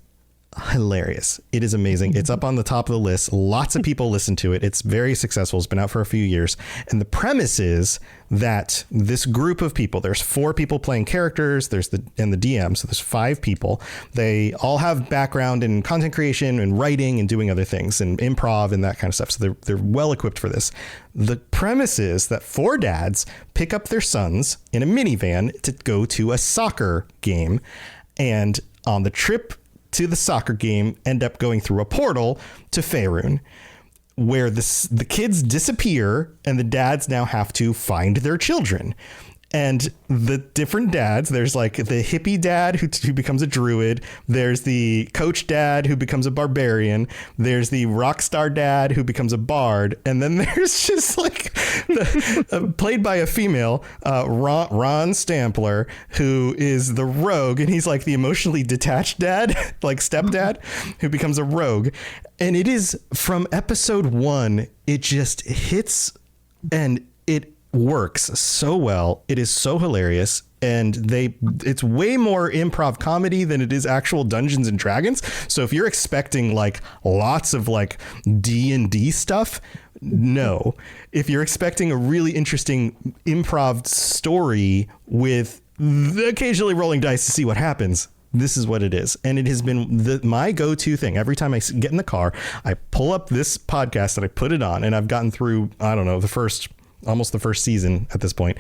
hilarious. It is amazing. It's up on the top of the list. Lots of people listen to it. It's very successful. It's been out for a few years. And the premise is that this group of people, there's 4 people playing characters, and the DM. So there's 5 people. They all have background in content creation and writing and doing other things and improv and that kind of stuff. So they're well equipped for this. The premise is that 4 dads pick up their sons in a minivan to go to a soccer game. And on the trip to the soccer game, end up going through a portal to Faerun, where the kids disappear and the dads now have to find their children. And the different dads, there's like the hippie dad who becomes a druid. There's the coach dad who becomes a barbarian. There's the rock star dad who becomes a bard. And then there's just like played by a female, Ron Stampler, who is the rogue. And he's like the emotionally detached dad, like stepdad, who becomes a rogue. And it is from episode 1, it just hits and it works so well. It is so hilarious, and it's way more improv comedy than it is actual Dungeons and Dragons. So if you're expecting like lots of like D&D stuff, no. If you're expecting a really interesting improv story with occasionally rolling dice to see what happens, this is what it is. And it has been my go-to thing. Every time I get in the car, I pull up this podcast and I put it on, and I've gotten through, I don't know, almost the first season at this point,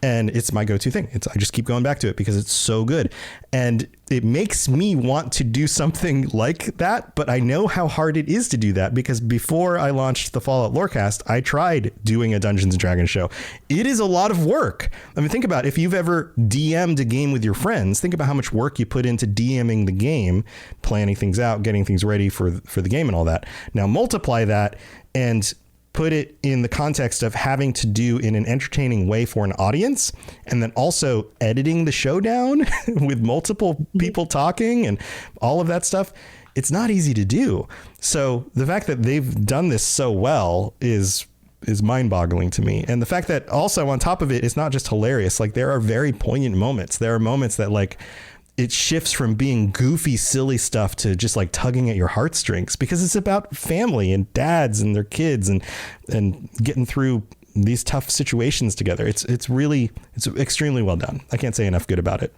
and it's my go-to thing. I just keep going back to it because it's so good, and it makes me want to do something like that. But I know how hard it is to do that, because before I launched the Fallout Lorecast, I tried doing a Dungeons and Dragons show. It is a lot of work. I mean, think about if you've ever DM'd a game with your friends. Think about how much work you put into DMing the game, planning things out, getting things ready for the game and all that. Now multiply that and put it in the context of having to do in an entertaining way for an audience, and then also editing the show down with multiple people talking and all of that stuff. It's not easy to do. So the fact that they've done this so well is mind-boggling to me. And the fact that also on top of it, it's not just hilarious. Like, there are very poignant moments. There are moments that like it shifts from being goofy, silly stuff to just like tugging at your heartstrings, because it's about family and dads and their kids and getting through these tough situations together. It's extremely well done. I can't say enough good about it.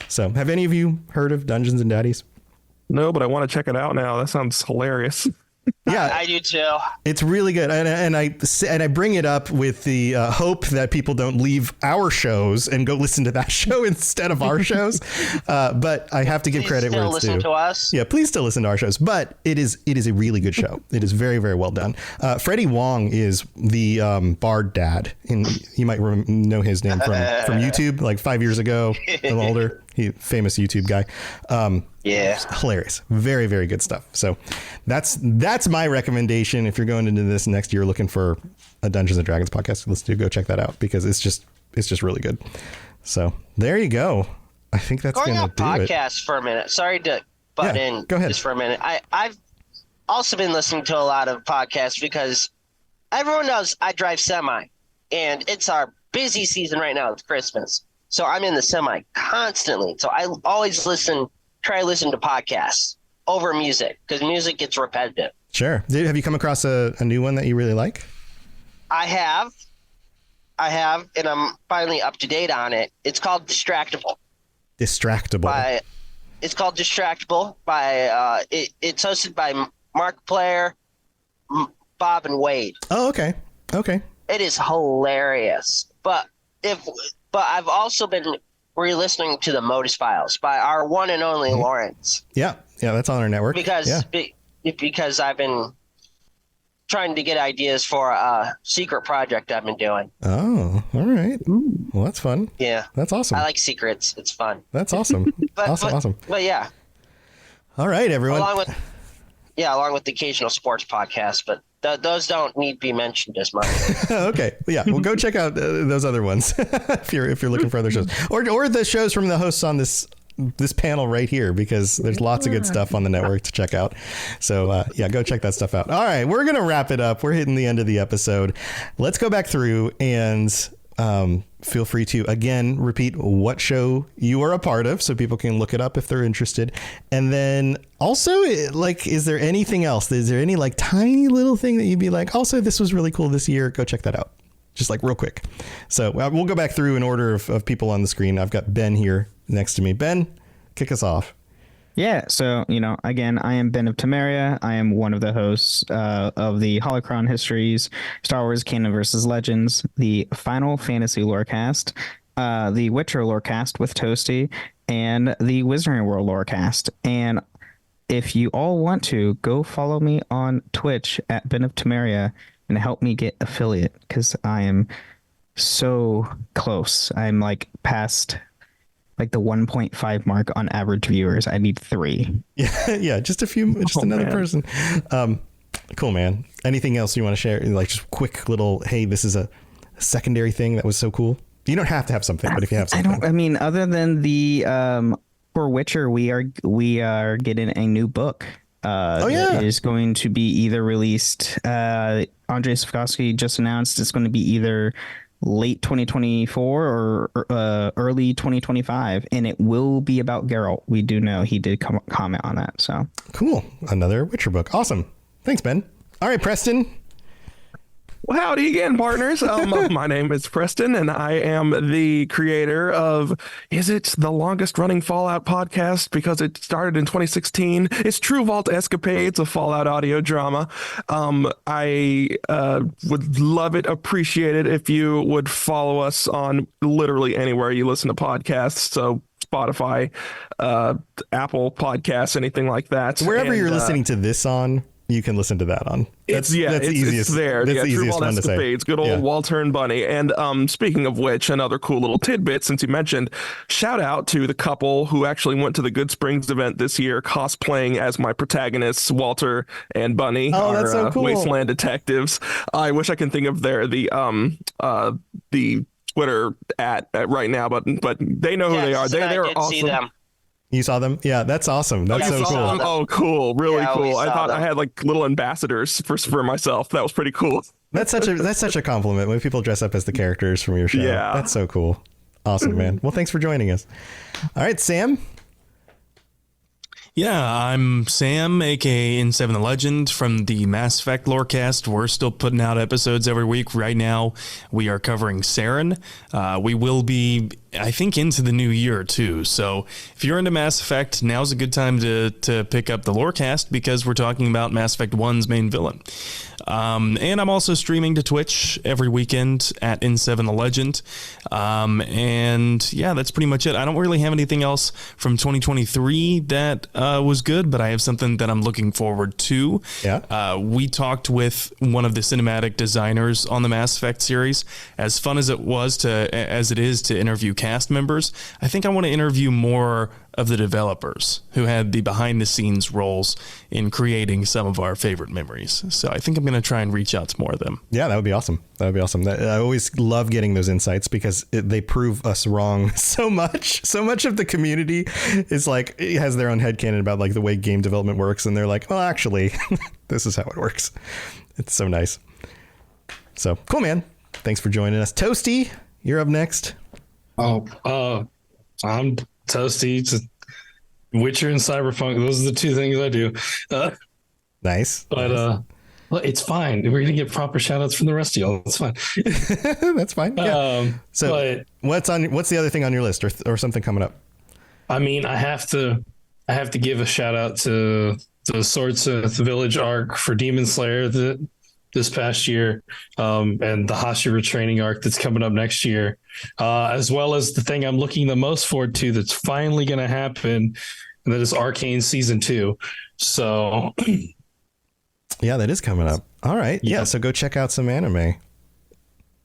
So have any of you heard of Dungeons and Daddies? No, but I want to check it out now. That sounds hilarious. Yeah, I do too. It's really good, and I bring it up with the hope that people don't leave our shows and go listen to that show instead of our shows. But I have to give credit where it's due. Listen to us. Yeah, please still listen to our shows. But it is a really good show. It is very, very well done. Freddie Wong is the Bard dad, and you might know his name from YouTube, like 5 years ago, a little older. Famous YouTube guy. Yeah, hilarious. Very, very good stuff. So that's my recommendation. If you're going into this next year looking for a Dungeons and Dragons podcast, let's go check that out, because it's just really good. So there you go. I think that's going to do it. Podcast for a minute. Sorry to butt in. Go ahead. Just for a minute. I've also been listening to a lot of podcasts, because everyone knows I drive semi, and it's our busy season right now. It's Christmas. So I'm in the semi constantly. So I always try to listen to podcasts over music, because music gets repetitive. Sure. Have you come across a new one that you really like? I have, and I'm finally up to date on it. It's called Distractable. It's called Distractable by it's hosted by Mark Player, Bob, and Wade. Oh, okay. It is hilarious. But I've also been re-listening to the Modus Files by our one and only Lawrence. Yeah, that's on our network. Because I've been trying to get ideas for a secret project I've been doing. Oh, all right. Well, that's fun. Yeah. That's awesome. I like secrets. It's fun. That's awesome. But, awesome. But yeah. All right, everyone. Along with the occasional sports podcast, but those don't need to be mentioned as much. Okay. Yeah. Well, go check out those other ones if you're looking for other shows, or the shows from the hosts on this panel right here, because there's lots of good stuff on the network to check out. So yeah, go check that stuff out. All right, we're gonna wrap it up. We're hitting the end of the episode. Let's go back through and feel free to again repeat what show you are a part of, so people can look it up if they're interested. And then also, like, is there anything else? Is there any like tiny little thing that you'd be like, also this was really cool this year, go check that out, just like real quick. So we'll go back through in order of people on the screen. I've got Ben here next to me. Ben, kick us off. Yeah, so, again, I am Ben of Temeria. I am one of the hosts of the Holocron Histories, Star Wars Canon versus Legends, the Final Fantasy Lorecast, the Witcher Lorecast with Toasty, and the Wizarding World Lorecast. And if you all want to, go follow me on Twitch at Ben of Temeria and help me get affiliate, because I am so close. I'm like past like the 1.5 mark on average viewers. I need 3. Yeah, just another person. Cool, man. Anything else you want to share? Like just quick little, hey, this is a secondary thing that was so cool. You don't have to have something, but if you have something. Other than the for Witcher, we are getting a new book. That is going to be either released. Andrzej Sapkowski just announced it's going to be either late 2024 or early 2025, and it will be about Geralt. We do know he did comment on that. So cool. Another Witcher book. Awesome. Thanks, Ben. All right, Preston. Well, howdy again, partners. My name is Preston, and I am the creator of, is it the longest running Fallout podcast? Because it started in 2016. It's True Vault Escapades, a Fallout audio drama. I would love it, appreciate it if you would follow us on literally anywhere you listen to podcasts. So Spotify, Apple Podcasts, anything like that. Wherever you're listening to this on, you can listen to that on. It's there. That's the easiest one to say. Good old Walter and Bunny. And speaking of which, another cool little tidbit, since you mentioned, shout out to the couple who actually went to the Good Springs event this year, cosplaying as my protagonists, Walter and Bunny. Oh, that's so cool. Wasteland detectives. I wish I can think of the Twitter at right now, but they know who they are. They're awesome. See them. You saw them? Yeah, that's awesome. That's so cool. Oh, cool. Really cool. I thought I had like little ambassadors for myself. That was pretty cool. That's such a compliment when people dress up as the characters from your show. Yeah. That's so cool. Awesome, man. Well, thanks for joining us. All right, Sam. Yeah, I'm Sam, aka N7 the Legend from the Mass Effect Lorecast. We're still putting out episodes every week. Right now, we are covering Saren. We will be, I think, into the new year, too. So if you're into Mass Effect, now's a good time to pick up the Lorecast, because we're talking about Mass Effect 1's main villain. And I'm also streaming to Twitch every weekend at N7 the Legend. And yeah, that's pretty much it. I don't really have anything else from 2023 that was good, but I have something that I'm looking forward to. Yeah. We talked with one of the cinematic designers on the Mass Effect series. As fun as it is to interview cast members, I think I want to interview more of the developers who had the behind the scenes roles in creating some of our favorite memories. So I think I'm going to try and reach out to more of them. Yeah, that would be awesome. I always love getting those insights, because they prove us wrong so much. So much of the community is like, it has their own headcanon about like the way game development works. And they're like, well, actually, this is how it works. It's so nice. So cool, man. Thanks for joining us. Toasty, you're up next. I'm Toasty. It's Witcher and Cyberpunk. Those are the 2 things I do. Nice. But well, it's fine. We're gonna get proper shout outs from the rest of y'all. It's fine. That's fine. Yeah. So what's the other thing on your list, or something coming up? I mean, I have to give a shout out to the Swordsmith Village arc for Demon Slayer this past year, and the Hashira training arc that's coming up next year, as well as the thing I'm looking the most forward to that's finally going to happen, and that is Arcane Season 2. So Yeah, that is coming up. All right. Yeah. So go check out some anime.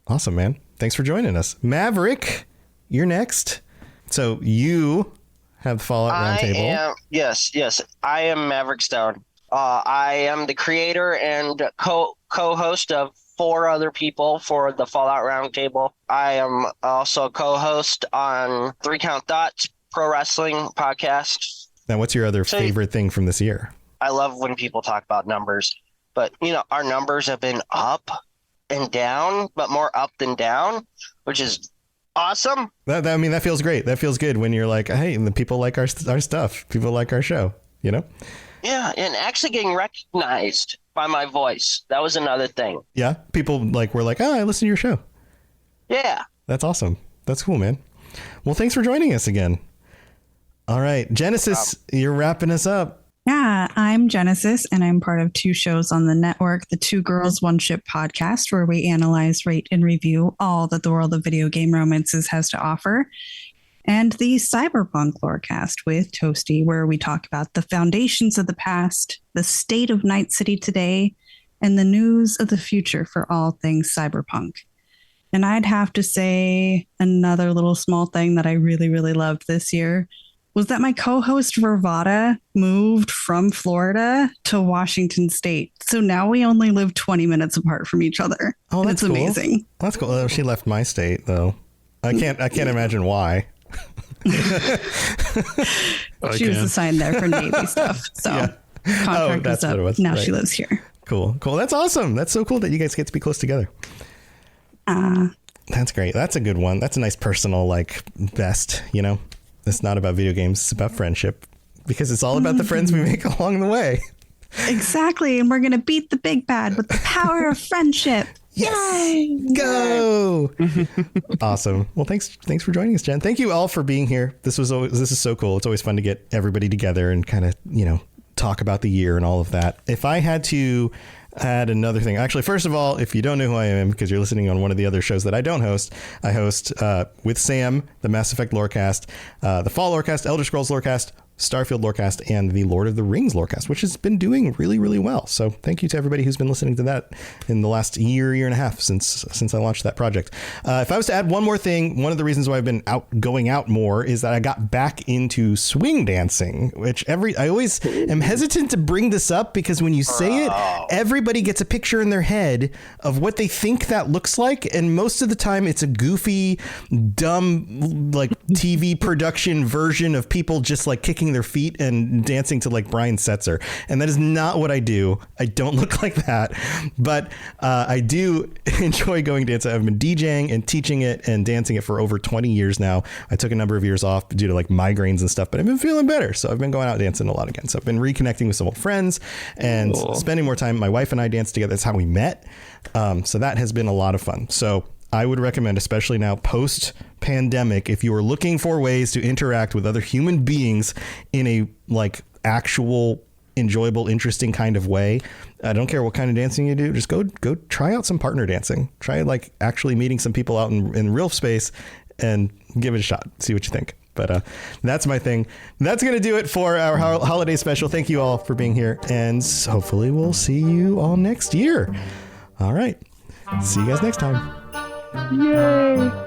Awesome, man. Thanks for joining us. Maverick, you're next. So you have the Fallout Roundtable. Yes. I am Maverick Stone. I am the creator and co-host of 4 other people for the Fallout Roundtable. I am also a co-host on 3 Count Thoughts Pro Wrestling podcast. Now, what's your other favorite thing from this year? I love when people talk about numbers, but our numbers have been up and down, but more up than down, which is awesome. That feels great. That feels good when you're like, hey, the people like our stuff. People like our show, Yeah, and actually getting recognized by my voice. That was another thing. Yeah, people were like, oh, I listen to your show. Yeah. That's awesome. That's cool, man. Well, thanks for joining us again. All right, Genesis, you're wrapping us up. Yeah, I'm Genesis, and I'm part of 2 shows on the network, the 2 Girls, 1 Ship podcast, where we analyze, rate, and review all that the world of video game romances has to offer, and the Cyberpunk Lorecast with Toasty, where we talk about the foundations of the past, the state of Night City today, and the news of the future for all things cyberpunk. And I'd have to say another little small thing that I really, really loved this year was that my co-host Vervada moved from Florida to Washington State. So now we only live 20 minutes apart from each other. Oh, that's cool. Amazing. That's cool. Oh, she left my state though. I can't imagine why. She was assigned there for Navy stuff. So contract was up. What it was. Now she lives here. Cool. That's awesome. That's so cool that you guys get to be close together. That's great. That's a good one. That's a nice personal best, It's not about video games. It's about friendship because it's all about the friends we make along the way. Exactly. And we're going to beat the big bad with the power of friendship. Yes. Yay! Go. Awesome. Well, thanks for joining us, Jen. Thank you all for being here. This is so cool. It's always fun to get everybody together and kind of, talk about the year and all of that. If I had to add another thing, actually, first of all, if you don't know who I am because you're listening on one of the other shows that I don't host, I host with Sam, the Mass Effect Lorecast, the Fall Lorecast, Elder Scrolls Lorecast, Starfield Lorecast, and the Lord of the Rings Lorecast, which has been doing really, really well. So thank you to everybody who's been listening to that in the last year and a half since I launched that project. If I was to add one more thing, one of the reasons why I've been going out more is that I got back into swing dancing, which I always am hesitant to bring this up because when you say it, everybody gets a picture in their head of what they think that looks like. And most of the time it's a goofy, dumb, TV production version of people just kicking their feet and dancing to Brian Setzer. And that is not what I do. I don't look like that, but I do enjoy going dancing. I've been DJing and teaching it and dancing it for over 20 years now. I took a number of years off due to migraines and stuff, but I've been feeling better. So I've been going out dancing a lot again. So I've been reconnecting with some old friends and spending more time. My wife and I danced together. That's how we met. So that has been a lot of fun. So I would recommend, especially now post-pandemic, if you are looking for ways to interact with other human beings in a actual, enjoyable, interesting kind of way. I don't care what kind of dancing you do. Just go try out some partner dancing. Try actually meeting some people out in real space and give it a shot. See what you think. But that's my thing. That's going to do it for our holiday special. Thank you all for being here. And hopefully we'll see you all next year. All right. See you guys next time. Yay!